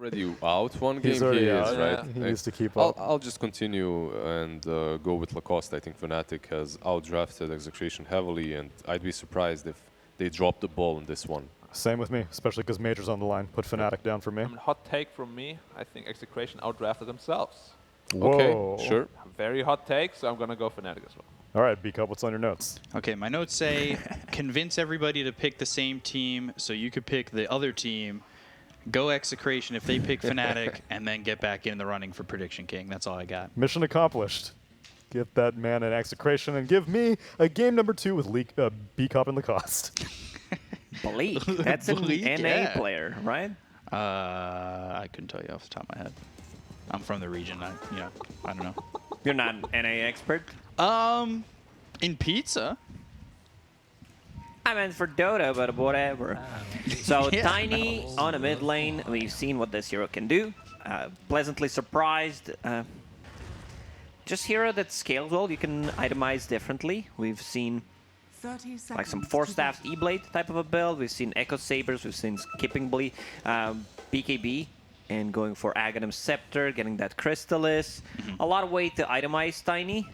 Already out one game. He's already out. Right? He needs to keep up. I'll just continue and go with Lacoste. I think Fnatic has outdrafted Execration heavily, and I'd be surprised if they drop the ball in this one. Same with me, especially because Major's on the line. Put Fnatic down for me. I mean, hot take from me. I think Execration outdrafted themselves. Whoa. Okay, sure. Very hot take, so I'm going to go Fnatic as well. All right, B-Cup, what's on your notes? Okay, my notes say convince everybody to pick the same team so you could pick the other team. Go Execration if they pick Fnatic, and then get back in the running for Prediction King. That's all I got. Mission accomplished. Get that man an Execration and give me a game number 2 with B-Cup and Lacoste. Bleak. That's an Bleak, NA yeah. player, right? I couldn't tell you off the top of my head. I'm from the region. I don't know. You're not an NA expert? In pizza. I meant for Dota, but whatever. So Yeah. Tiny on a mid lane. We've seen what this hero can do. Pleasantly surprised. Just hero that scales well. You can itemize differently. We've seen like some 4-staff E-Blade type of a build. We've seen Echo Sabers. We've seen Skipping Bleed, BKB, and going for Aghanim Scepter, getting that Crystallis. A lot of way to itemize Tiny.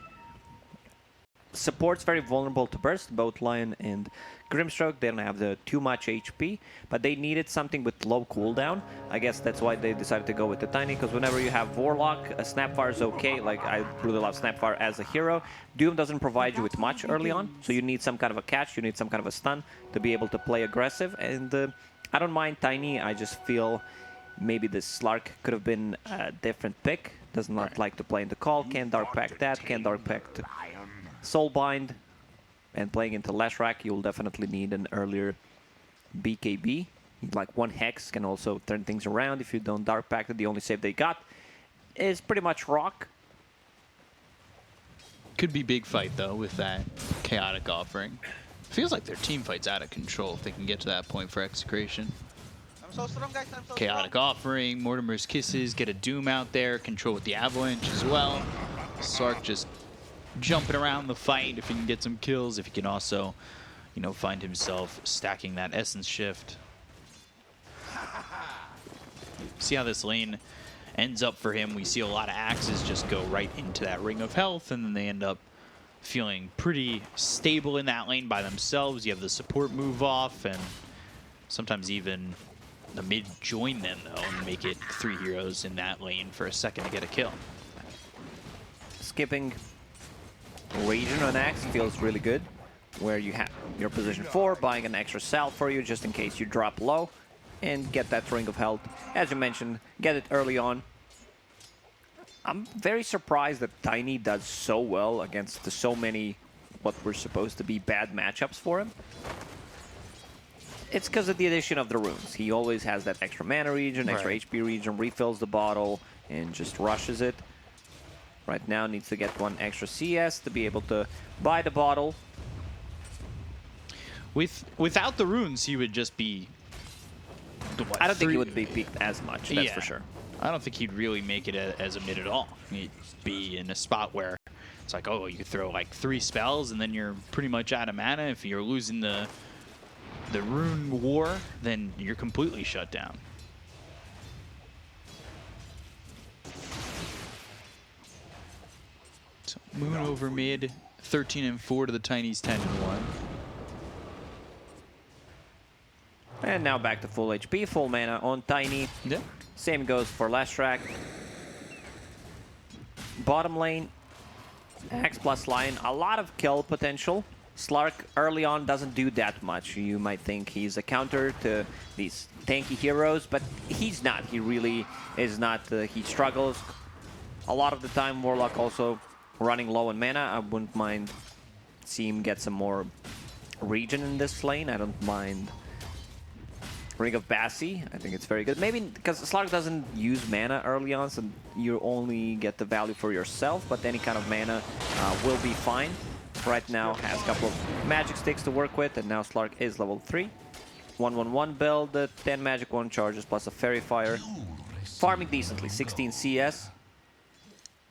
Support's very vulnerable to burst, both Lion and Grimstroke. They don't have the too much HP, but they needed something with low cooldown. I guess that's why they decided to go with the Tiny, because whenever you have Warlock, a Snapfire is okay. Like, I really love Snapfire as a hero. Doom doesn't provide you with much early on, so you need some kind of a catch, you need some kind of a stun to be able to play aggressive. And I don't mind Tiny, I just feel maybe the Slark could have been a different pick. Does not like to play in the call, can't Dark Pact that, can't Dark Pact Soulbind, and playing into Lashrak, you'll definitely need an earlier BKB. Like one Hex can also turn things around if you don't Dark Pact. The only save they got is pretty much Rock. Could be big fight, though, with that chaotic offering. Feels like their team fight's out of control if they can get to that point for Execration. I'm so strong, guys. I'm so Chaotic offering, Mortimer's Kisses, get a Doom out there, control with the Avalanche as well. Slark just jumping around the fight if he can get some kills, if he can also, you know, find himself stacking that Essence Shift. See how this lane ends up for him. We see a lot of axes just go right into that Ring of Health, and then they end up feeling pretty stable in that lane by themselves. You have the support move off, and sometimes even the mid join them, though, and make it 3 heroes in that lane for a second to get a kill. Skipping region on Axe feels really good, where you have your position 4, buying an extra cell for you just in case you drop low, and get that Ring of Health. As you mentioned, get it early on. I'm very surprised that Tiny does so well against so many what were supposed to be bad matchups for him. It's because of the addition of the runes. He always has that extra mana regen, extra HP regen, refills the bottle, and just rushes it. Right now needs to get one extra CS to be able to buy the bottle. Without the runes, he would just be... What, I don't think he would be peaked as much, that's for sure. I don't think he'd really make it as a mid at all. He'd be in a spot where it's like, oh, you could throw like 3 spells and then you're pretty much out of mana. If you're losing the rune war, then you're completely shut down. So Moon over mid, 13-4 to the Tiny's 10-1. And now back to full HP, full mana on Tiny. Yeah. Same goes for Lashrak. Bottom lane, Axe plus Lion, a lot of kill potential. Slark early on doesn't do that much. You might think he's a counter to these tanky heroes, but he's not. He really is not. He struggles a lot of the time. Warlock also running low on mana. I wouldn't mind seeing him get some more regen in this lane. I don't mind Ring of Bassi. I think it's very good. Maybe because Slark doesn't use mana early on, so you only get the value for yourself, but any kind of mana will be fine. Right now has a couple of magic sticks to work with, and now Slark is level 3. 1-1-1 build, 10 magic, 1 charges, plus a Fairy Fire. Farming decently, 16 CS.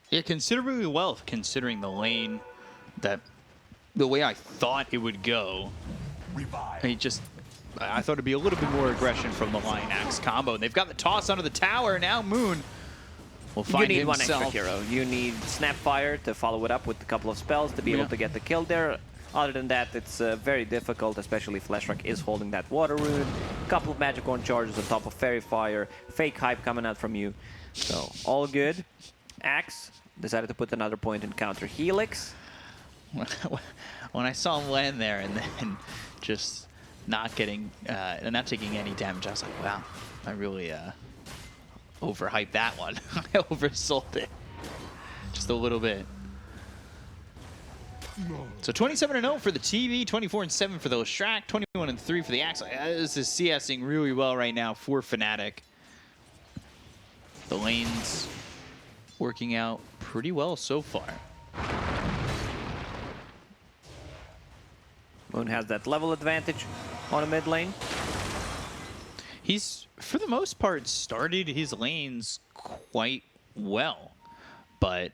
Yeah, considerably well, considering the lane that the way I thought it would go. He just I thought it'd be a little bit more aggression from the Lion Axe combo. And they've got the toss onto the tower. Now Moon will find you need himself. one extra hero. You need Snapfire to follow it up with a couple of spells to be able to get the kill there. Other than that, it's very difficult, especially if Slark is holding that water rune. A couple of magic horn charges on top of Fairy Fire. Fake hype coming out from you. So, all good. Axe decided to put another point in counter Helix. When I saw him land there and then just not getting, not taking any damage, I was like, wow, I really overhyped that one. I oversold it just a little bit. So 27-0 for the TV, 24-7 for the Slark, 21-3 for the Axe. This is CSing really well right now for Fnatic. The lanes working out pretty well so far. Moon has that level advantage on a mid lane. He's, for the most part, started his lanes quite well, but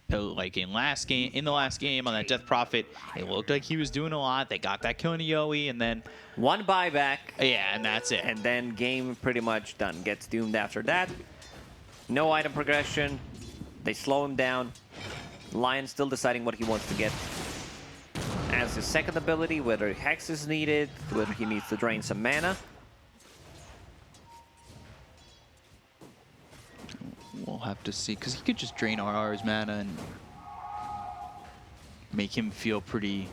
like in the last game on that Death Prophet, it looked like he was doing a lot. They got that kill on Yowie, and then one buyback. Yeah, and that's it. And then game pretty much done. Gets doomed after that. No item progression. They slow him down. Lion still deciding what he wants to get as his second ability, whether Hex is needed, whether he needs to drain some mana. We'll have to see, because he could just drain RR's mana and make him feel pretty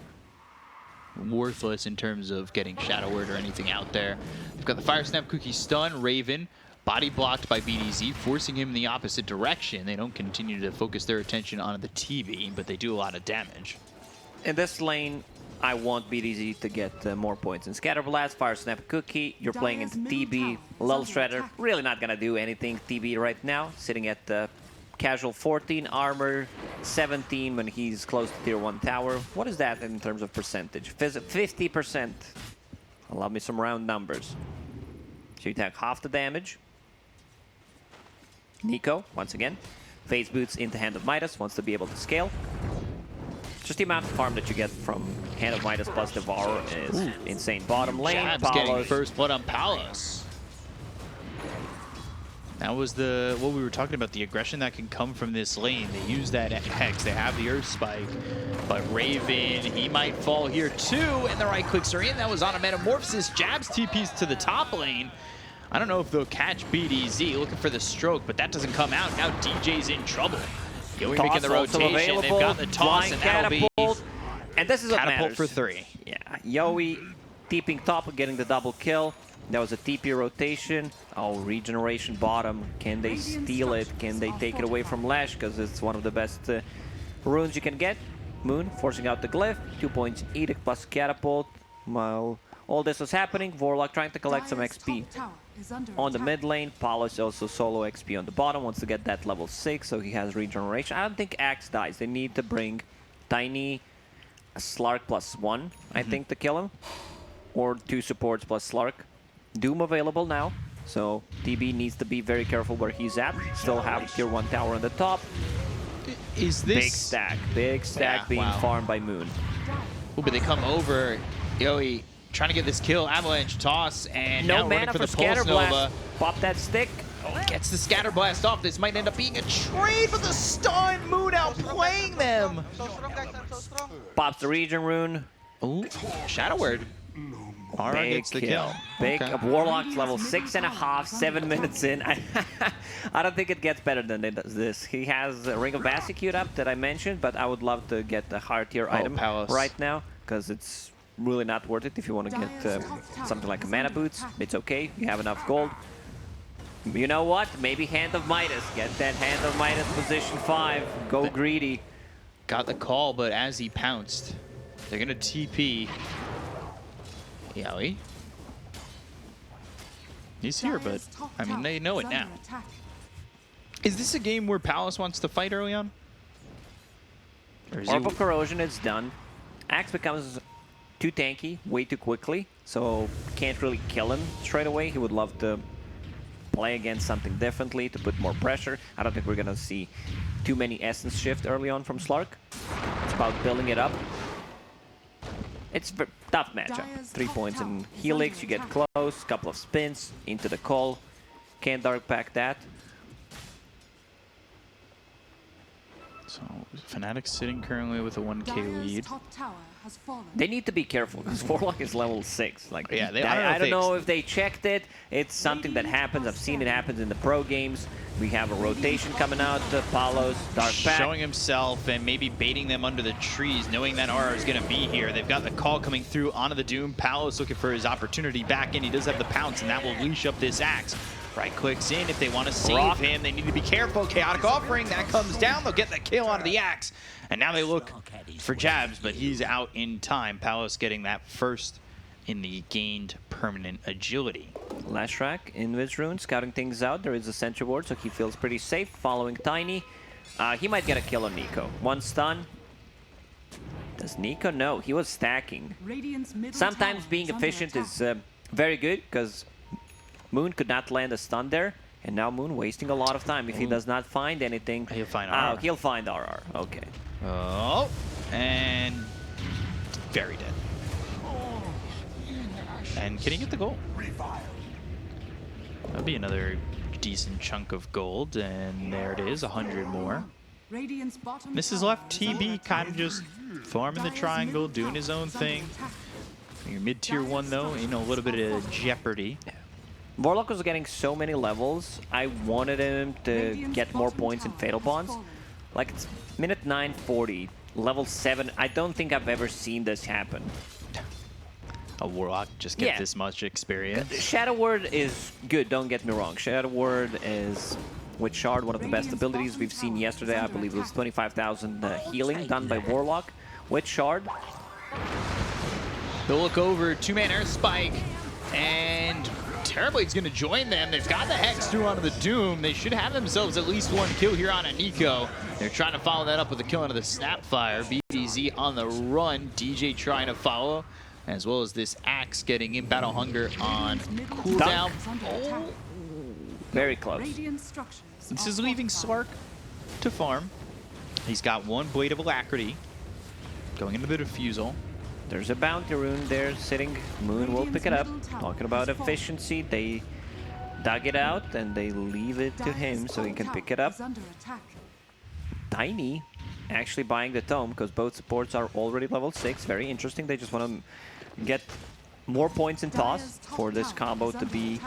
worthless in terms of getting Shadow Word or anything out there. We've got the Fire Snap Cookie stun, Raven, body blocked by BDZ, forcing him in the opposite direction. They don't continue to focus their attention on the TV, but they do a lot of damage. In this lane, I want BDZ to get more points. In Scatterblast, Fire Snap Cookie, you're playing into TB. Lil Shredder, really not gonna do anything TB right now, sitting at the casual 14, armor 17 when he's close to tier 1 tower. What is that in terms of percentage? 50%. Allow me some round numbers. So you take half the damage. Nico, once again, phase boots into Hand of Midas, wants to be able to scale. Just the amount of farm that you get from Hand of Midas plus Devour is insane. Bottom lane, Jab's getting first blood on Palos. That was what we were talking about, the aggression that can come from this lane. They use that Hex, they have the Earth Spike, but Raven, he might fall here too, and the right clicks are in. That was on a Metamorphosis. Jab's TP's to the top lane. I don't know if they'll catch BDZ, looking for the stroke, but that doesn't come out. Now DJ's in trouble. Yowie making the rotation, they've got the toss, and that'll be and this is what catapult matters. for 3. Yeah, Yowie TPing top, getting the double kill. That was a TP rotation. Oh, regeneration bottom. Can they steal it? Can they take it away from Lash? Because it's one of the best runes you can get. Moon forcing out the glyph. 2 points Edict plus catapult. While all this was happening, Vorlock trying to collect some XP on the mid lane. Palos also solo XP on the bottom. Wants to get that level 6, so he has regeneration. I don't think Axe dies. They need to bring Tiny Slark +1, I think, to kill him. Or 2 supports plus Slark. Doom available now, so TB needs to be very careful where he's at. Still have tier 1 tower on the top. Is this... Big stack being farmed by Moon. Ooh, but they come over. Yowie trying to get this kill. Avalanche toss, and no now running mana for the for Pulse Nova. Scatterblast. Pop that stick. Oh, gets the Scatter Blast off. This might end up being a trade, but the stun, Moon outplaying them. I'm so strong, guys. I'm so strong. Pops the regen rune. Ooh, Shadow Word. Ara gets the kill. Big Okay. Warlock's level 6.5, 7 minutes in. I don't think it gets better than this. He has a Ring of Bassi queued up that I mentioned, but I would love to get a higher tier item Palos. right now, because it's really not worth it if you want to get something like a Mana Boots. It's okay, you have enough gold. You know what? Maybe Hand of Midas. Get that Hand of Midas position 5. Go greedy. Got the call, but as he pounced, they're going to TP. Yowie. He's here, but I mean, they know it now. Is this a game where Palos wants to fight early on? Or is Orb of Corrosion is done. Axe becomes too tanky way too quickly, so can't really kill him straight away. He would love to play against something differently to put more pressure. I don't think we're gonna see too many essence shift early on from Slark. It's about building it up. It's Tough matchup. 3 points in Helix, you get close, couple of spins into the call. Can't dark pack that. So Fnatic sitting currently with a 1k lead. They need to be careful because Warlock is level 6. Like, Yeah, I don't know if they checked it. It's something that happens. I've seen it happen in the pro games. We have a rotation coming out. Palos, Dark Pack. Showing himself and maybe baiting them under the trees, knowing that RR is going to be here. They've got the call coming through onto the Doom. Palos looking for his opportunity back in. He does have the pounce, and that will leash up this Axe. Right clicks in. If they want to save him, they need to be careful. Chaotic Offering, that comes down. They'll get the kill onto the Axe. And now they look for jabs, but he's out in time. Palos getting that first in the gained permanent agility. Lashrak in this rune, scouting things out. There is a sentry ward, so he feels pretty safe following Tiny. He might get a kill on Nico. One stun. Does Nico? No, he was stacking. Sometimes being efficient is very good, because Moon could not land a stun there. And now Moon wasting a lot of time. If he does not find anything... He'll find RR. He'll find RR. Okay. Oh, and very dead. And can he get the goal? That'd be another decent chunk of gold, and there it is, 100 more. This is left TB kind of just farming the triangle, doing his own thing. Your mid-tier 1, though, in a little bit of jeopardy. Warlock was getting so many levels. I wanted him to get more points in Fatal Bonds. Like, it's minute 9:40, level 7. I don't think I've ever seen this happen. A Warlock just get this much experience. Shadow Word is good, don't get me wrong. Shadow Word is, with Shard, one of the best abilities we've seen yesterday. I believe it was 25,000 healing done by Warlock with Shard. They'll look over, 2-man air spike, and Terrorblade's going to join them. They've got the Hex through onto the Doom. They should have themselves at least one kill here on a Nico. They're trying to follow that up with a kill onto the Snapfire. BDZ on the run. DJ trying to follow, as well as this Axe getting in Battle Hunger on cooldown. Oh. Very close. This is leaving Slark to farm. He's got one Blade of Alacrity going into the Diffusal. There's a bounty rune there sitting. Moon will pick it up. Talking about efficiency, they dug it out and they leave it to him so he can pick it up. Tiny actually buying the tome because both supports are already level 6. Very interesting. They just want to get more points in toss for this combo to be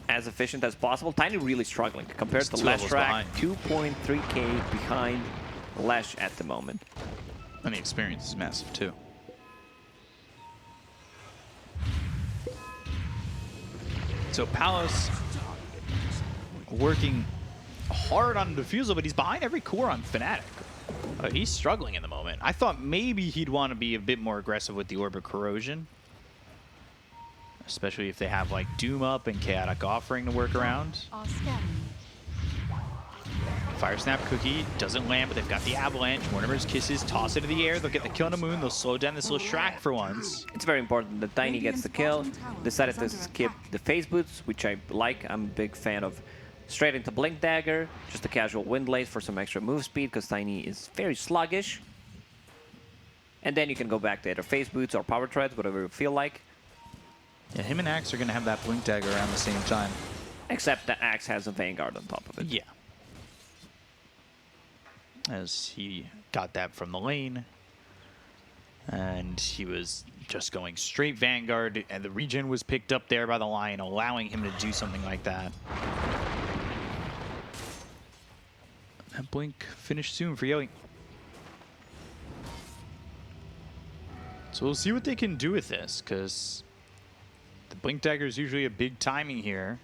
as efficient as possible. Tiny really struggling compared to Lashrak. 2.3k behind Lash at the moment. And the experience is massive too. So Palos working hard on Diffusal, but he's behind every core on Fnatic. He's struggling in the moment. I thought maybe he'd want to be a bit more aggressive with the Orb of Corrosion, especially if they have like Doom up and Chaotic Offering to work around. Fire Snap Cookie doesn't land, but they've got the Avalanche. Mortimer's Kisses, toss it into the air. They'll get the kill on the Moon. They'll slow down this little Shrek for once. It's very important that Tiny gets the kill. Decided to skip the Phase Boots, which I like. I'm a big fan of straight into Blink Dagger. Just a casual Windlace for some extra move speed, because Tiny is very sluggish. And then you can go back to either Phase Boots or Power Treads, whatever you feel like. Yeah, him and Axe are going to have that Blink Dagger around the same time. Except the Axe has a Vanguard on top of it. Yeah. As he got that from the lane. And he was just going straight Vanguard, and the regen was picked up there by the Lion, allowing him to do something like that. That Blink finished soon for Yoey. So we'll see what they can do with this, because the Blink Dagger is usually a big timing here.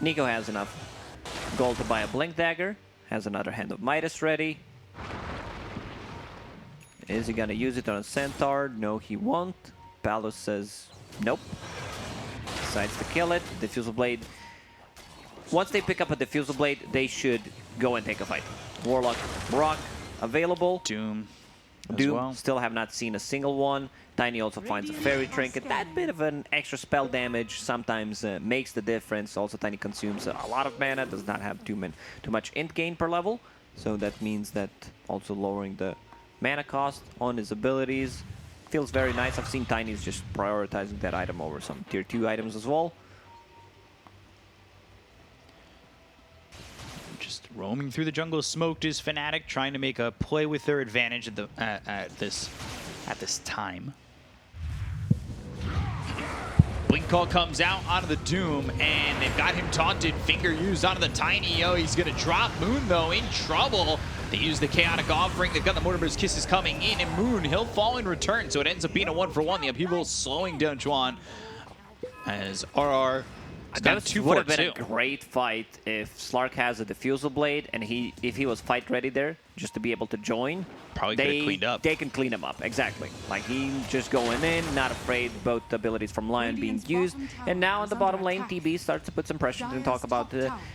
Nico has enough gold to buy a Blink Dagger. Has another Hand of Midas ready. Is he gonna use it on a Centaur? No, he won't. Palos says nope. Decides to kill it. Diffusal Blade. Once they pick up a Diffusal Blade, they should go and take a fight. Warlock, Brock, available. Doom as Doom, well. still have not seen a single one. Tiny also finds a Fairy Trinket. That bit of an extra spell damage sometimes makes the difference. Also, Tiny consumes a lot of mana, does not have too much int gain per level. So that means that also lowering the mana cost on his abilities. feels very nice. I've seen Tiny's just prioritizing that item over some tier 2 items as well. Just roaming through the jungle, smoked is Fnatic, trying to make a play with their advantage at this time. Blink call comes out onto the Doom, and they've got him taunted. Finger used onto the Tiny. Oh, he's going to drop Moon, though, in trouble. They use the Chaotic Offering. They've got the Mortimer's Kisses coming in, and Moon, he'll fall in return, so it ends up being a 1-for-1. The upheaval slowing down Chuan as RR. That would have been a great fight if Slark has a Diffusal Blade and if he was fight ready there, just to be able to join. Probably could have cleaned up. They can clean him up, exactly. Like he just going in, not afraid, both abilities from Lion being used. And now in the bottom lane, TB starts to put some pressure and talk about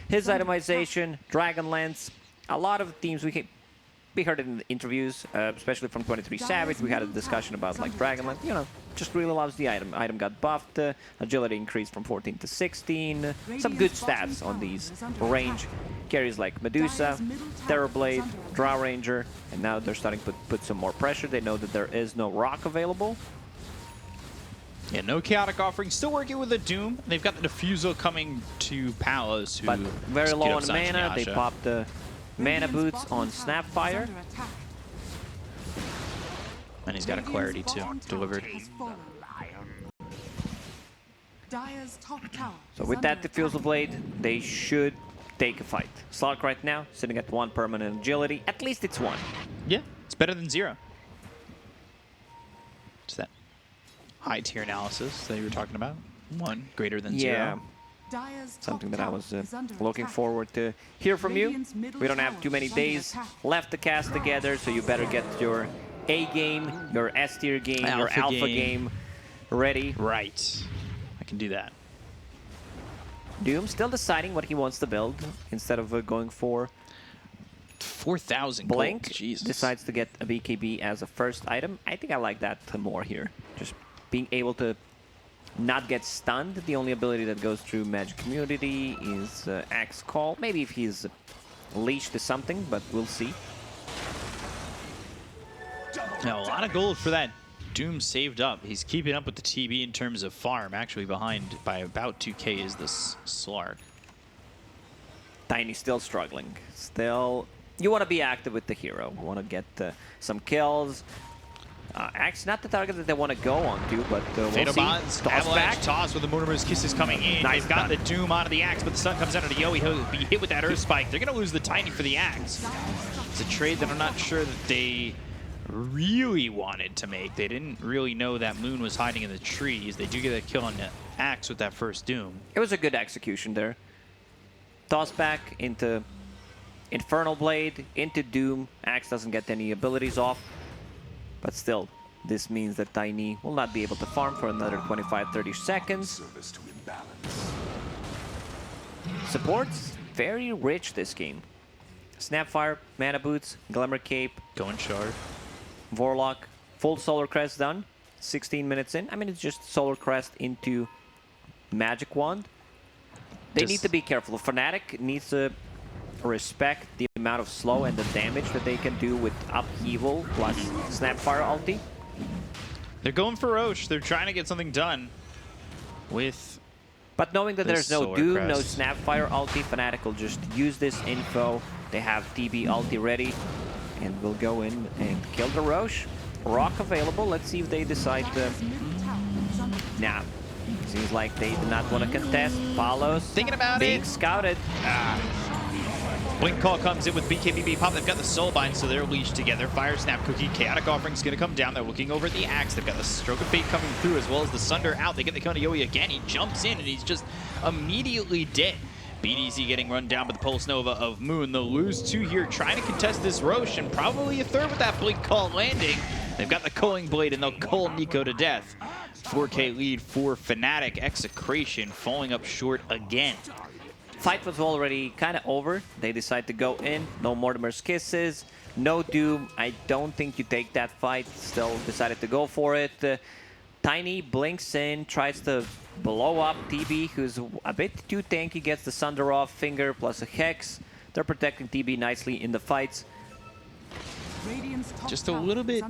his itemization, Dragonlance. A lot of teams we heard it in the interviews, especially from 23 Savage. We had a discussion about like Dragonlance, you know, just really loves the item. Item got buffed, agility increased from 14 to 16. Some good stats on these range carries like Medusa, Terrorblade, Drow Ranger, and now they're starting to put some more pressure. They know that there is no rock available. Yeah, no Chaotic Offering. Still working with the Doom. They've got the Diffusal coming to Palos, who but very low on mana. They popped the Mana Boots on Snapfire. And he's got a Clarity too, delivered. So with that Diffusal Blade, they should take a fight. Slark right now, sitting at 1 permanent agility. At least it's 1. Yeah, it's better than 0. It's that high tier analysis that you were talking about. 1 greater than 0. Something that I was looking forward to hear from you. We don't have too many days left to cast together, so you better get your A game, your S tier game, your Alpha game ready. Right. I can do that. Doom still deciding what he wants to build instead of going for 4,000 Blink. gold. Jesus. Decides to get a BKB as a first item. I think I like that more here. Just being able to not get stunned. The only ability that goes through Magic Community is Axe Call. Maybe if he's leashed to something, but we'll see. Now, a lot of gold for that Doom saved up. He's keeping up with the TB in terms of farm. Actually behind by about 2k is this Slark. Tiny still struggling. Still, you want to be active with the hero. You want to get some kills. Axe not the target that they want to go on to, but we'll Fatal see. Bonds, Toss Avalanche back. toss with the Mortimer's Kisses coming in. Nice They've got done. the Doom onto the Axe, but the Sun comes out of the Yo. He'll be hit with that Earth Spike. They're going to lose the Tiny for the Axe. It's a trade that I'm not sure that they really wanted to make. They didn't really know that Moon was hiding in the trees. They do get a kill on the Axe with that first Doom. It was a good execution there. Toss back into Infernal Blade, into Doom. Axe doesn't get any abilities off, but still, this means that Tiny will not be able to farm for another 25-30 seconds. Support's very rich this game. Snapfire, Mana Boots, Glimmer Cape, Going Shard. Vorlock, full Solar Crest done. 16 minutes in. I mean, it's just Solar Crest into Magic Wand. They need to be careful. Fnatic needs to respect the amount of slow and the damage that they can do with Upheaval plus Snapfire ulti. They're going for Roche. They're trying to get something done with... But knowing that This there's no Solar Doom, Crest. no Snapfire ulti, Fnatic will just use this info. They have TB ulti ready, and will go in and kill the Roche. Rock available. Let's see if they decide to... Nah. Seems like they do not want to contest. Palos Thinking about being it. scouted. Blink Call comes in with BKBB Pop. They've got the Soulbind, so they're leashed together. Fire Snap Cookie. Chaotic Offering's going to come down. They're looking over at the Axe. They've got the Stroke of Fate coming through, as well as the Sunder out. They get the Kona Yoi again. He jumps in, and he's just immediately dead. BDC getting run down by the Pulse Nova of Moon. They'll lose 2 here, trying to contest this Roche, and probably a third with that Blink Call landing. They've got the Culling Blade, and they'll cull Nico to death. 4K lead for Fnatic. Execration falling up short again. Fight was already kind of over. They decide to go in. No Mortimer's Kisses. No Doom. I don't think you take that fight. Still decided to go for it. Tiny blinks in, tries to blow up TB, who's a bit too tanky, gets the Sunder off, Finger plus a Hex. They're protecting TB nicely in the fights. Just a little bit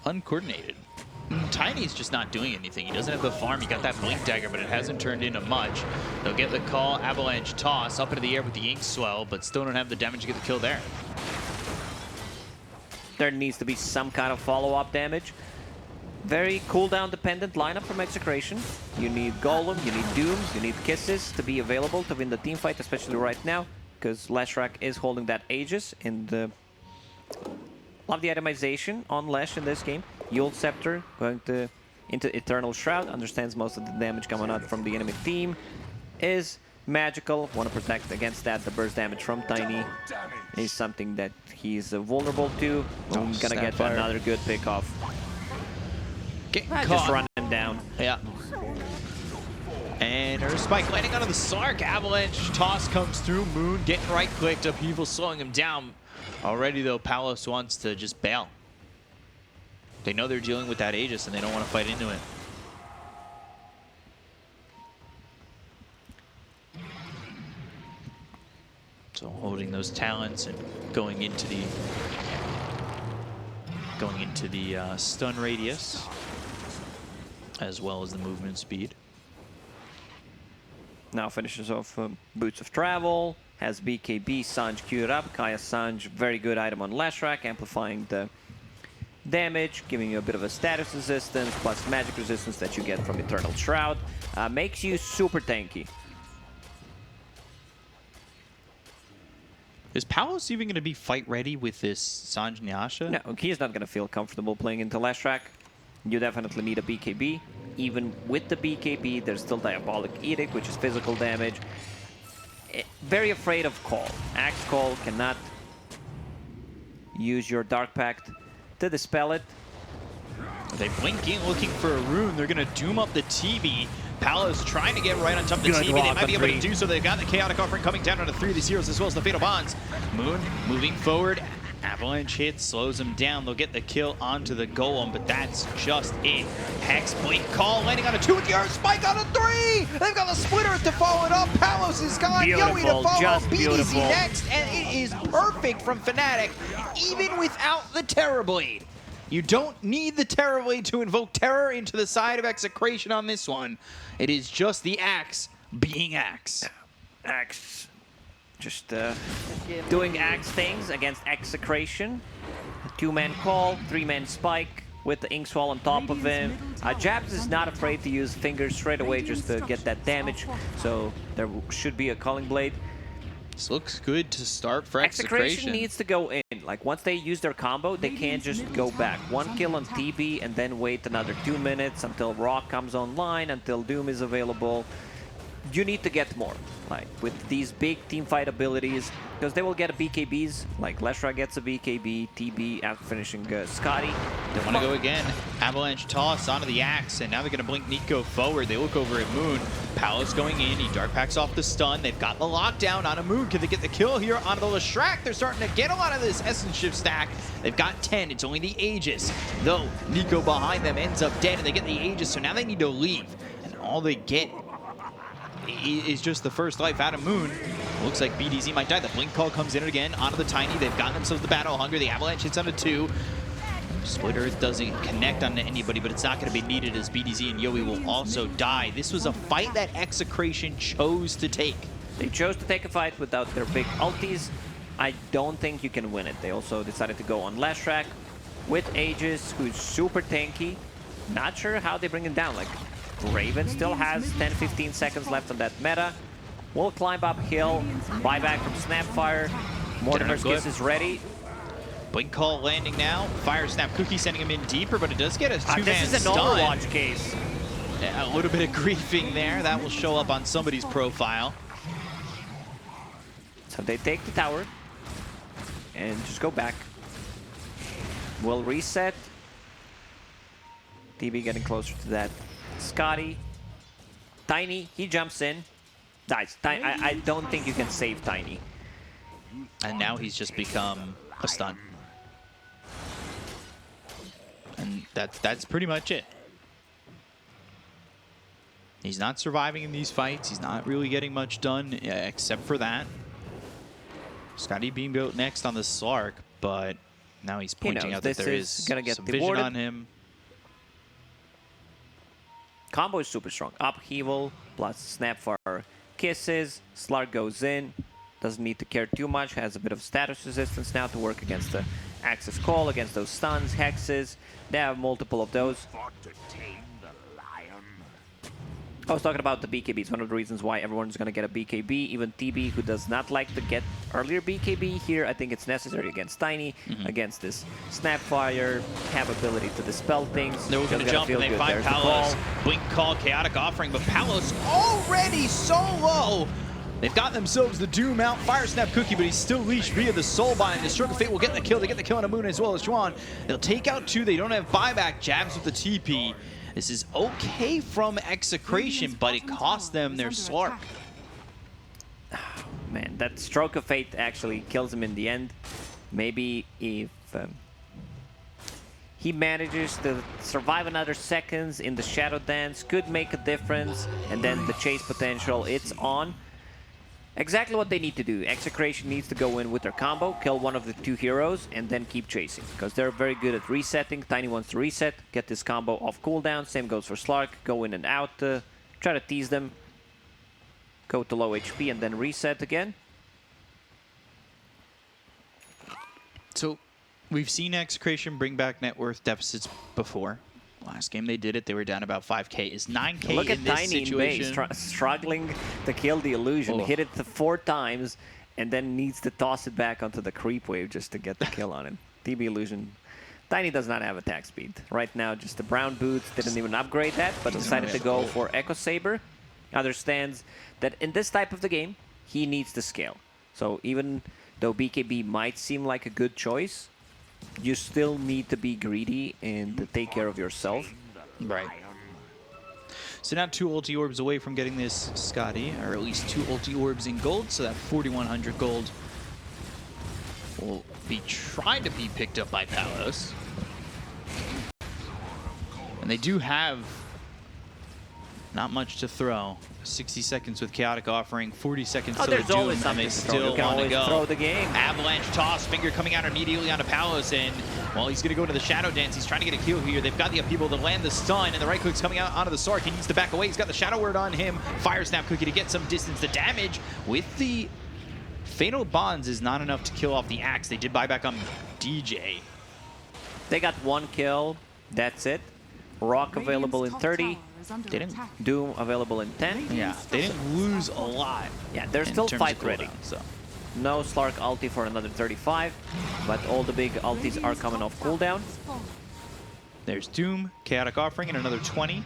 uncoordinated. Tiny's just not doing anything. He doesn't have the farm. He got that blink dagger, but it hasn't turned into much. They'll get the call, avalanche toss up into the air with the ink swell, but still don't have the damage to get the kill there. There needs to be some kind of follow-up damage. Very cooldown dependent lineup from Execration. You need Golem, you need Dooms, you need Kisses to be available to win the team fight, especially right now, because Leshrac is holding that Aegis. And love the itemization on Lesh in this game. Yule Scepter going into Eternal Shroud, understands most of the damage coming out from the enemy team. Is magical, want to protect against that. The burst damage from Tiny is something that he's vulnerable to. We're gonna get another good pick off. Just running down. Yeah. And her spike landing onto the Slark. Avalanche toss comes through. Moon getting right clicked. Upheaval slowing him down. Already though, Palos wants to just bail. They know they're dealing with that Aegis and they don't want to fight into it. So holding those talents and going into the stun radius, as well as the movement speed. Now finishes off Boots of Travel, has BKB, Sanj queued up. Kaya Sanj, very good item on Leshrac, amplifying the damage, giving you a bit of a status resistance, plus magic resistance that you get from Eternal Shroud. Makes you super tanky. Is Palos even going to be fight ready with this Sanj Nyasha? No, he's not going to feel comfortable playing into Leshrac. You definitely need a BKB. Even with the BKB, there's still Diabolic Edict, which is physical damage. Very afraid of Call. Axe Call cannot use your Dark Pact to dispel it. They blink in looking for a rune. They're going to doom up the TB. Palos trying to get right on top of the TB. They might be able to do so. They've got the Chaotic Offering coming down onto 3 of these heroes, as well as the Fatal Bonds. Moon moving forward. Avalanche hit, slows them down. They'll get the kill onto the Golem, but that's just it. Hex Blink Call landing on a 2 with the Earth Spike on a 3! They've got the Splitter to follow it up. Palos is gone. Yowie to follow. BDZ next, and it is perfect from Fnatic, even without the Terror Blade. You don't need the Terror Blade to invoke terror into the side of Execration on this one. It is just the Axe being Axe. Axe. Just doing Axe things against Execration. 2-man Call, 3-man Spike with the Ink Swell on top of him. Jabs is not afraid to use Fingers straight away just to get that damage. So there should be a Culling Blade. This looks good to start for Execration needs to go in. Like, once they use their combo, they can't just go back. 1 kill on TB and then wait another 2 minutes until Rock comes online, until Doom is available. You need to get more, like, with these big teamfight abilities, because they will get a BKBs, like Leshrac gets a BKB, TB after finishing Scotty. They want to go again. Avalanche toss onto the Axe, and now they're going to blink Nico forward. They look over at Moon. Palos going in. He Dark Packs off the stun. They've got the lockdown on a Moon. Can they get the kill here onto the Leshrac? They're starting to get a lot of this Essence Shift stack. They've got 10. It's only the Aegis. Though Nico behind them ends up dead, and they get the Aegis, so now they need to leave. And all they get is just the first life out of Moon. Looks like BDZ might die. The Blink Call comes in again onto the Tiny. They've gotten themselves the Battle Hunger. The Avalanche hits onto 2. Split Earth doesn't connect onto anybody, but it's not going to be needed as BDZ and Yowie will also die. This was a fight that Execration chose to take. They chose to take a fight without their big ultis. I don't think you can win it. They also decided to go on Leshrac with Aegis, who's super tanky. Not sure how they bring him down. Like, Raven still has 10-15 seconds left on that meta. Will climb uphill, buyback from Snapfire. Mortimer's Kiss is ready. Blink Call landing now. Fire Snap Cookie sending him in deeper, but it does get a 2-man This is an stun. Overwatch case. A little bit of griefing there. That will show up on somebody's profile. So they take the tower and just go back. We'll reset. TB getting closer to that. Scotty. Tiny, he jumps in. Dies. I don't think you can save Tiny. And now he's just become a stun. And that's pretty much it. He's not surviving in these fights. He's not really getting much done except for that. Scotty being built next on the Slark, but now he's pointing out that there is some vision on him. combo is super strong. Upheaval plus snap for kisses. Slark goes in. Doesn't need to care too much. Has a bit of status resistance now to work against the Axis Call, against those stuns, hexes. They have multiple of those. I was talking about the BKB. It's one of the reasons why everyone's going to get a BKB. Even TB, who does not like to get earlier BKB here, I think it's necessary against Tiny, against this Snapfire, have ability to dispel things. They're going to jump and they good. find There's the Palos. call. Blink call, chaotic offering, but Palos already so low. They've got themselves the Doom out, Fire Snap Cookie, but he's still leashed via the Soulbind. The Stroke of Fate will get the kill. They get the kill on Moon as well as Juan. They'll take out 2. They don't have buyback. Jabs with the TP. This is okay from Execration, but it cost them their Slark. Man, that Stroke of Fate actually kills him in the end. Maybe if he manages to survive another seconds in the Shadow Dance, could make a difference, and then the chase potential, it's on. Exactly what they need to do. Execration needs to go in with their combo, kill one of the 2 heroes, and then keep chasing. Because they're very good at resetting. Tiny wants to reset, get this combo off cooldown. Same goes for Slark. Go in and out, try to tease them. Go to low HP and then reset again. So we've seen Execration bring back net worth deficits before. Last game they did it, they were down about 5k. Is 9k Look in at this Tiny situation? in base, struggling to kill the illusion. Oh. Hit it 4 times and then needs to toss it back onto the creep wave just to get the kill on him. TB illusion. Tiny does not have attack speed. Right now, just the brown boots didn't even upgrade that, but decided to go for Echo Saber. Understands that in this type of the game, he needs to scale. So even though BKB might seem like a good choice, you still need to be greedy and to take care of yourself. Right. So now 2 ulti orbs away from getting this Scotty, or at least 2 ulti orbs in gold, so that 4,100 gold will be trying to be picked up by Palos. And they do have not much to throw. 60 seconds with Chaotic Offering, 40 seconds to There's the Doom, always and something they to throw. still You can want to always go. throw the game. Avalanche toss, finger coming out immediately onto Palos, and well, he's going to go into the Shadow Dance. He's trying to get a kill here. They've got the upheaval to land the stun, and the right click's coming out onto the Slark. He needs to back away. He's got the Shadow Word on him. Fire Snap Cookie to get some distance. The damage with the Fatal Bonds is not enough to kill off the Axe. They did buy back on DJ. They got 1 kill. That's it. Rock available in 30. They didn't. Doom available in 10. Yeah, they didn't lose a lot. Yeah, they're in still terms of fight ready. cooldown, so. No Slark ulti for another 35, but all the big ultis are coming off cooldown. There's Doom, Chaotic Offering, and another 20.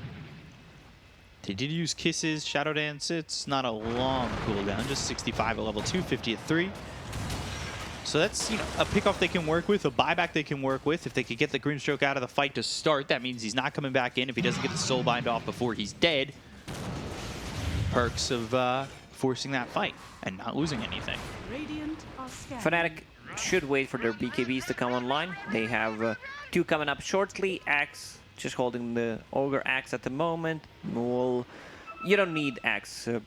They did use Kisses, Shadow Dance. It's not a long cooldown, just 65 at level 2, 50 at 3. So that's, you know, a pickoff they can work with, a buyback they can work with. If they could get the Grimstroke out of the fight to start, that means he's not coming back in if he doesn't get the Soulbind off before he's dead. Perks of forcing that fight and not losing anything. Fnatic should wait for their BKBs to come online. They have 2 coming up shortly. Axe just holding the Ogre Axe at the moment. Mool, you don't need Axe, you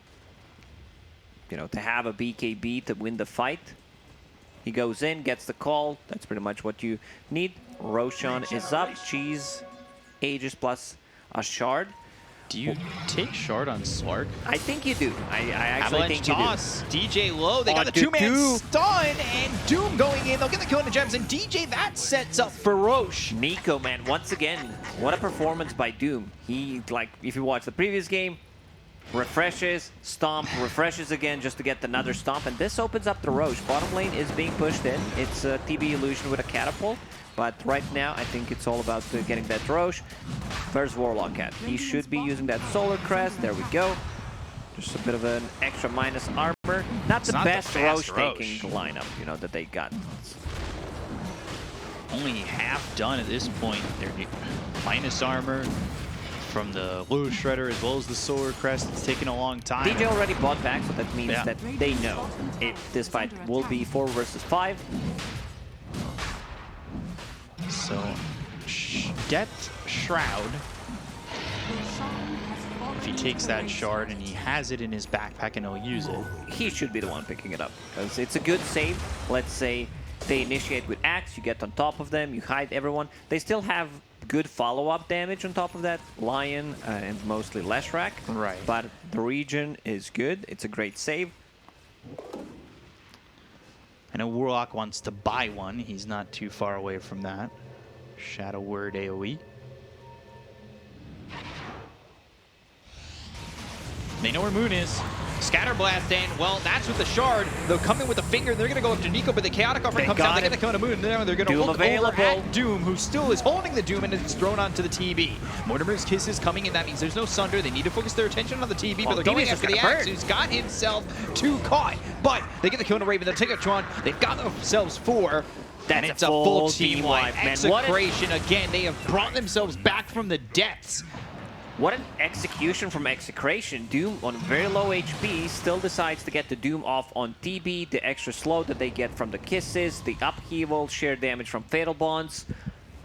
know, to have a BKB to win the fight. He goes in, gets the call. That's pretty much what you need. Roshan is up. Cheese, Aegis plus a shard. Do you take shard on Slark? I think you do. I actually Avalanche think you toss, DJ low. They Oh, got the 2-man Doom. stun, and Doom going in. They'll get the kill into Gems, and DJ, that sets up for Roche. do. Nico, man, once again, what a performance by Doom. He, like, if you watch the previous game, refreshes, stomp, refreshes again just to get another stomp, and this opens up the Roche. Bottom lane is being pushed in. It's a TB illusion with a catapult, but right now I think it's all about getting that Roche. Where's Warlock at? He should be using that Solar Crest. There we go. Just a bit of an extra minus armor. Not the best Roche taking lineup, you know, that they got. Only half done at this point. They're minus armor from the Low Shredder as well as the Solar Crest. It's taken a long time. DJ already bought back, so that means Yeah. that they know if this fight will be 4 versus 5. So, Depth Shroud. If he takes that shard and he has it in his backpack and he'll use it. He should be the one picking it up because it's a good save. Let's say They initiate with Axe, you get on top of them, you hide everyone. They still have good follow-up damage on top of that. Lion and mostly Leshrac. Right. But the region is good. It's a great save. I know Warlock wants to buy one. He's not too far away from that. Shadow Word AoE. They know where Moon is. Scatter Blast in. Well, that's with the Shard. They'll come in with the finger. They're going to go up to Nico, but the Chaotic Offering comes down. They get the Kona Moon. Now they're going to look over at Doom, who still is holding the Doom, and it's thrown onto the TB. Mortimer's Kiss is coming in. That means there's no Sunder. They need to focus their attention on the TB, but they're going after the Axe, who's got himself 2 caught. But they get the Kona Raven. They'll take out Tron. They've got themselves 4. And it's a full team wipe. Execration again. They have brought themselves back from the depths. What an execution from Execration. Doom on very low HP still decides to get the Doom off on TB, the extra slow that they get from the kisses, the upheaval, sheer damage from Fatal Bonds.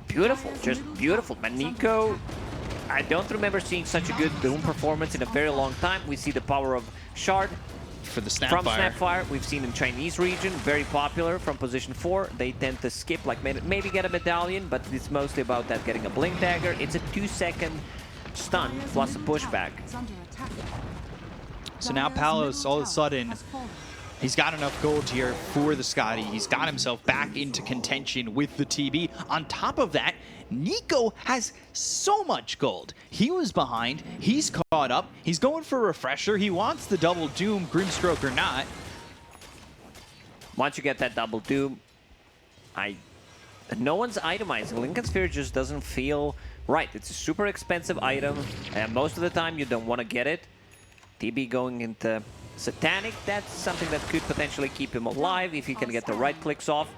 Beautiful, just beautiful. But Nico, I don't remember seeing such a good Doom performance in a very long time. We see the power of Shard for the Snapfire. From Snapfire, we've seen in Chinese region, very popular from position 4. They tend to skip, like maybe get a medallion, but it's mostly about that getting a Blink Dagger. It's a 2-second stun plus a pushback. So now Palos, all of a sudden, he's got enough gold here for the Scotty. He's got himself back into contention with the TB. On top of that, Nico has so much gold. He was behind. He's caught up. He's going for a refresher. He wants the double Doom, Grimstroke or not. Once you get that double Doom, no one's itemizing. Lincoln Sphere just doesn't feel right. It's a super expensive item, and most of the time you don't want to get it. TB going into Satanic, that's something that could potentially keep him alive if he can get the right clicks off.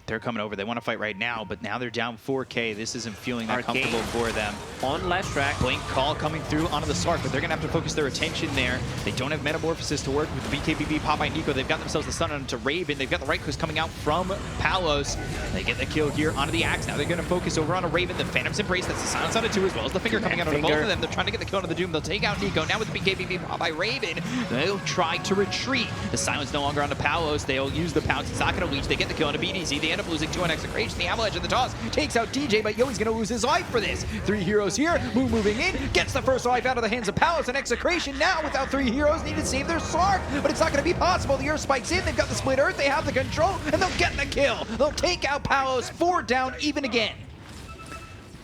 They're coming over. They want to fight right now, but now they're down 4K. This isn't feeling that comfortable for them. On Leshrac. Blink call coming through onto the Slark, but they're going to have to focus their attention there. They don't have Metamorphosis to work with the BKBB pop by Nico. They've got themselves the stun onto Raven. They've got the right clicks coming out from Palos. They get the kill here onto the Axe. Now they're going to focus over on a Raven. The Phantom's Embrace. That's the silence onto 2 as well as the finger coming out of both of them. They're trying to get the kill onto the Doom. They'll take out Nico. Now with the BKBB pop by Raven, they'll try to retreat. The silence no longer onto Palos. They'll use the pounce. It's not going to leech. They get the kill onto BDC. They end up losing 2 on Execration. The Avalanche of the toss takes out DJ, but Yoi's going to lose his life for this. 3 heroes here. Moon moving in, gets the first life out of the hands of Palos, and Execration now without 3 heroes need to save their Slark, but it's not going to be possible. The Earth spikes in, they've got the split Earth, they have the control, and they'll get the kill. They'll take out Palos, 4 down even again.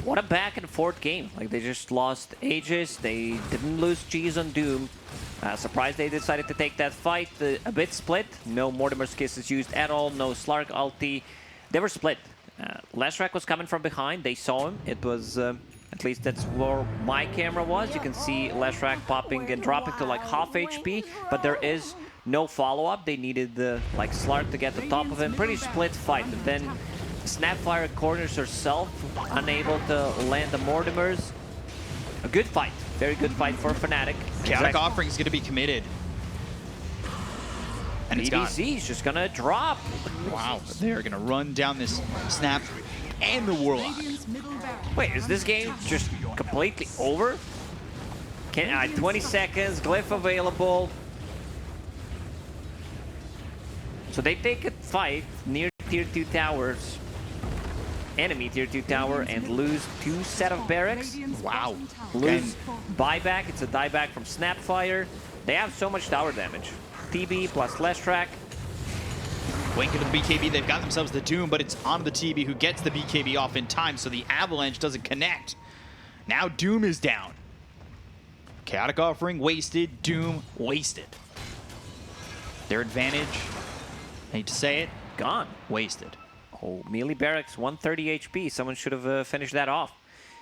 What a back and forth game. Like, they just lost Aegis, they didn't lose G's on Doom. Surprised they decided to take that fight. A bit split. No Mortimer's Kiss is used at all, no Slark ulti. They were split. Leshrac was coming from behind. They saw him. It was, at least that's where my camera was. You can see Leshrac popping and dropping to like half HP, but there is no follow-up. They needed like Slark to get the top of him. Pretty split fight. But then Snapfire corners herself, unable to land the Mortimers. A good fight. Very good fight for Fnatic. Chaotic Offering is going to be committed. And BDC is just going to drop. Wow, they're going to run down this Snap and the Warlock. Wait, is this game just completely over? 20 seconds, Glyph available. So they take a fight near tier 2 towers, enemy tier 2 tower, and lose 2 set of barracks. Wow. Lose buyback, it's a dieback from Snapfire. They have so much tower damage. TB plus Leshrac. Wink into the BKB, they've got themselves the Doom, but it's on the TB who gets the BKB off in time, so the Avalanche doesn't connect. Now Doom is down. Chaotic Offering wasted, Doom wasted. Their advantage, I hate to say it, Gone. wasted. Oh, melee barracks, 130 HP. Someone should have finished that off.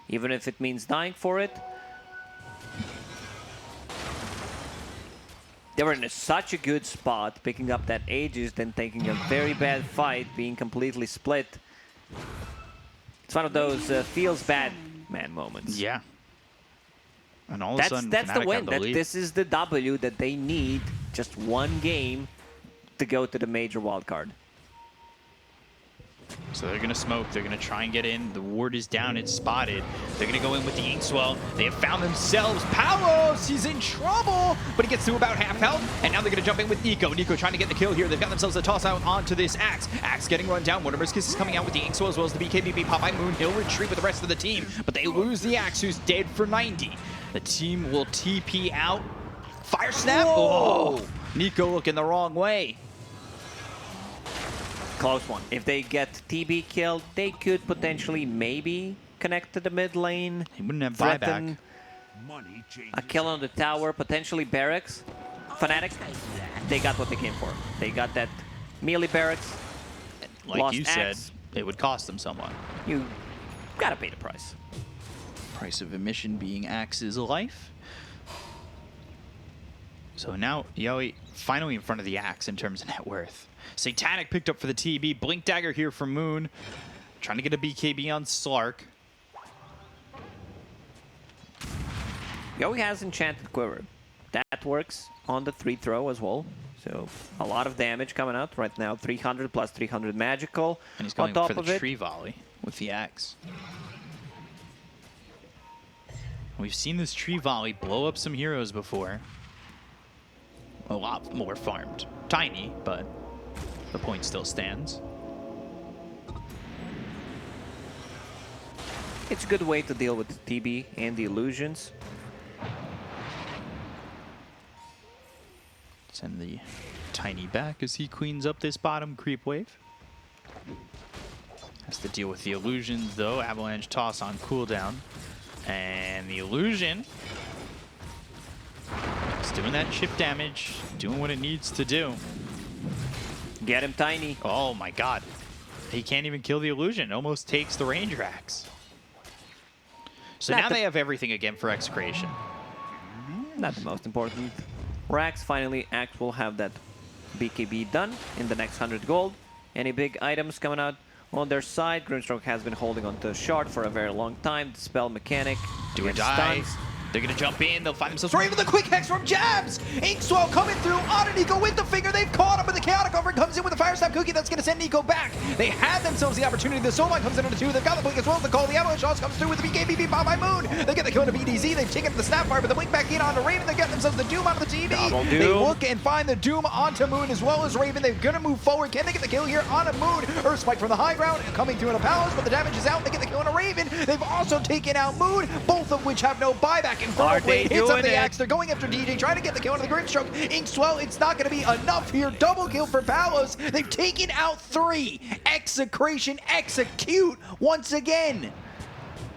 Even if it means dying for it. They were in such a good spot, picking up that Aegis, then taking a very bad fight, being completely split. It's one of those feels bad man moments. Yeah. And all of a sudden, that's the Fnatic win. have the lead. This is the W that they need. Just one game to go to the major wildcard. So they're going to smoke. They're going to try and get in. The ward is down. It's spotted. They're going to go in with the Inkswell. They have found themselves. Palos, he's in trouble, but he gets to about half health. And now they're going to jump in with Nico. Nico trying to get the kill here. They've got themselves a toss out onto this Axe. Axe getting run down. Wonderburst Kiss is coming out with the Inkswell as well as the BKB pop by Moon. He'll retreat with the rest of the team, but they lose the Axe, who's dead for 90. The team will TP out. Fire snap. Whoa. Oh, Nico looking the wrong way. Close one. If they get TB killed, they could potentially maybe connect to the mid lane. He wouldn't have Threaten buyback. a kill on the tower, potentially barracks. Fnatic, they got what they came for. They got that melee barracks. Like Lost you said, Axe. it would cost them somewhat. You gotta pay the price. Price of admission being Axe's life. So now Yowie finally in front of the Axe in terms of net worth. Satanic picked up for the TB. Blink Dagger here from Moon. Trying to get a BKB on Slark. Yowie has Enchanted Quiver. That works on the 3 throw as well. So a lot of damage coming out right now. 300 plus 300 magical. And he's going on top for of the it. tree volley with the Axe. We've seen this tree volley blow up some heroes before. A lot more farmed. Tiny, but the point still stands. It's a good way to deal with the TB and the illusions. Send the Tiny back as he cleans up this bottom creep wave. Has to deal with the illusions though. Avalanche toss on cooldown. And the illusion is doing that chip damage, doing what it needs to do. Get him, Tiny. Oh my god. He can't even kill the illusion. Almost takes the Ranger Axe. So Not now the- they have everything again for Execration. Not the most important. Rax, finally, Axe will have that BKB done in the next 100 gold. Any big items coming out on their side? Grimstroke has been holding on to the shard for a very long time. The spell mechanic. Do or against die. stuns. They're gonna jump in, they'll find themselves right with the quick hex from Jabs! Inkswell coming through on Nico with the finger, they've caught him, but the Chaotic Offering comes in with a Fire Snap Cookie that's gonna send Nico back. They had themselves the opportunity, the Soulmine comes in on the 2, they've got the Blink as well as the call, the Avalanche Toss comes through with the BKB bomb by Moon. They get the kill on the BDZ, they've taken the Snapfire, but the Blink back in on the Raven, they get themselves the Doom onto the TV. Double They Doom. look and find the Doom onto Moon as well as Raven, they're gonna move forward, can they get the kill here on a Moon? Earth Spike from the high ground, coming through in a Palace, but the damage is out, they get the kill on a Raven. They've also taken out Moon, both of which have no buyback. Are they Hits up doing the it? Axe. They're going after DJ, trying to get the kill onto the Grimstroke. Inkswell, it's not going to be enough here. Double kill for Palos. They've taken out 3. Execration execute once again.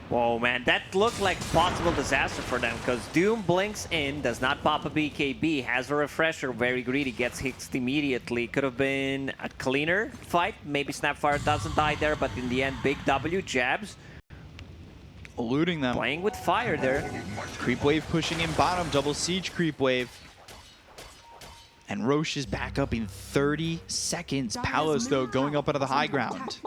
Whoa, man, that looked like possible disaster for them because Doom blinks in, does not pop a BKB, has a refresher, very greedy, gets hit immediately. Could have been a cleaner fight. Maybe Snapfire doesn't die there, but in the end, big W, Jabs Eluding them. playing with fire there. Creep wave pushing in bottom. Double siege creep wave. And Roche is back up in 30 seconds. Palos, though, going up out of the high ground.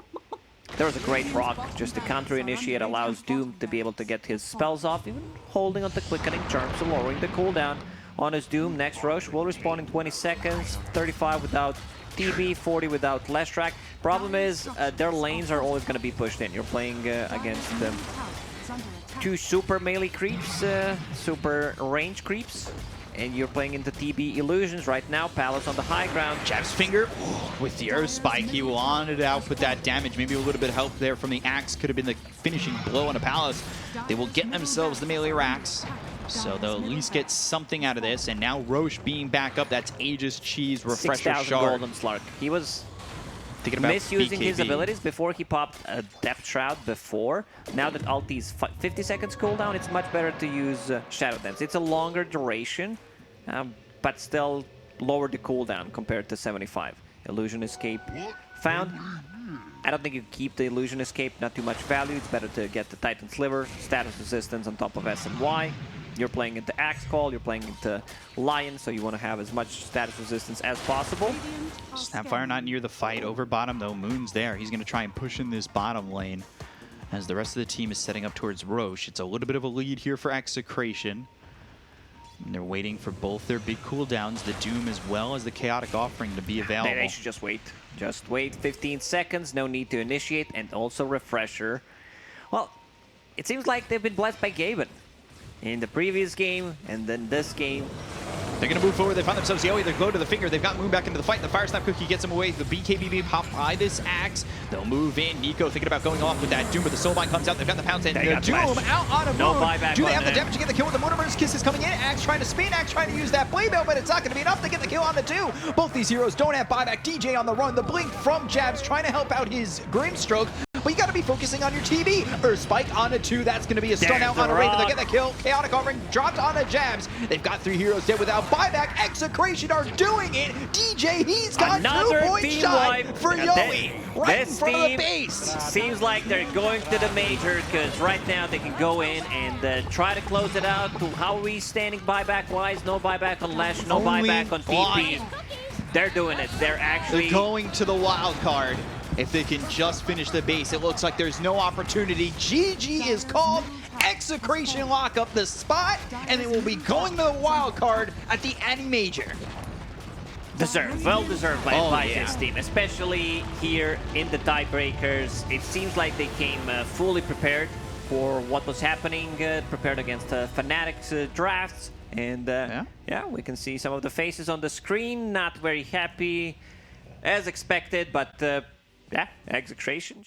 There was a great rock, just the counter initiate allows Doom to be able to get his spells off, even holding on to quickening charms, so lowering the cooldown on his Doom. Next Roche will respawn in 20 seconds, 35 without TB, 40 without Leshrac. Problem is, their lanes are always going to be pushed in. You're playing against them. 2 super melee creeps, super range creeps, and you're playing into TB illusions right now. Palace on the high ground. Jab's finger with the Earth Spike. He wanted out with that damage. Maybe a little bit of help there from the Axe could have been the finishing blow on a Palace. They will get themselves the melee racks. So they'll at least get something out of this. And now Roche being back up. That's Aegis Cheese Refresher 6,000 Shard. gold on Slark. He was Thinking about misusing his BKB. abilities before he popped a Depth Shroud before. Now that ulti's 50 seconds cooldown, it's much better to use Shadow Dance. It's a longer duration, but still lower the cooldown compared to 75. Illusion Escape found. I don't think you keep the Illusion Escape, not too much value. It's better to get the Titan Sliver, status resistance on top of S and Y. You're playing into Axe Call, you're playing into Lion, so you want to have as much status resistance as possible. Snapfire not near the fight. Over bottom, though. Moon's there. He's going to try and push in this bottom lane as the rest of the team is setting up towards Roche. It's a little bit of a lead here for Execration. And they're waiting for both their big cooldowns, the Doom as well as the Chaotic Offering to be available. They should just wait. Just wait 15 seconds, no need to initiate, and also refresher. Well, it seems like they've been blessed by Gaben in the previous game, and then this game. They're going to move forward. They find themselves Yowie. They glow to the finger. They've got Moon back into the fight. The Fire Snap Cookie gets him away. The BKB pop by this axe. They'll move in. Nico thinking about going off with that Doom, but the Soulbind comes out. They've got the Pounce and the Doom out on a No Moon. buyback Do they on have the it. damage to get the kill with the Moonimers? Kiss is coming in. Axe trying to spin. Axe trying to use that Blade Mail, but it's not going to be enough to get the kill on the 2. Both these heroes don't have buyback. DJ on the run. The blink from Jabs trying to help out his Grimstroke. But you got to be focusing on your TV. Spike on a 2. That's going to be a stun out on a Raven. They'll get the kill. Chaotic Offering dropped on a Jabs. They've got 3 heroes dead without buyback. Execration are doing it. DJ, he's got Another 2-point team shot wipe. for Yowie. Right in front of the base. Seems like they're going to the major, because right now they can go in and try to close it out. How are we standing buyback-wise? No buyback on Lash, no Only buyback on TP. They're doing it. They're actually... They're going to the wild card. If they can just finish the base, it looks like there's no opportunity. GG is called. Execration lock up the spot, and they will be going to the wild card at the Annie Major. Deserved. Well deserved by this team, especially here in the tiebreakers. It seems like they came fully prepared for what was happening, prepared against Fnatic's drafts. And yeah, we can see some of the faces on the screen, not very happy as expected, but yeah, Execration.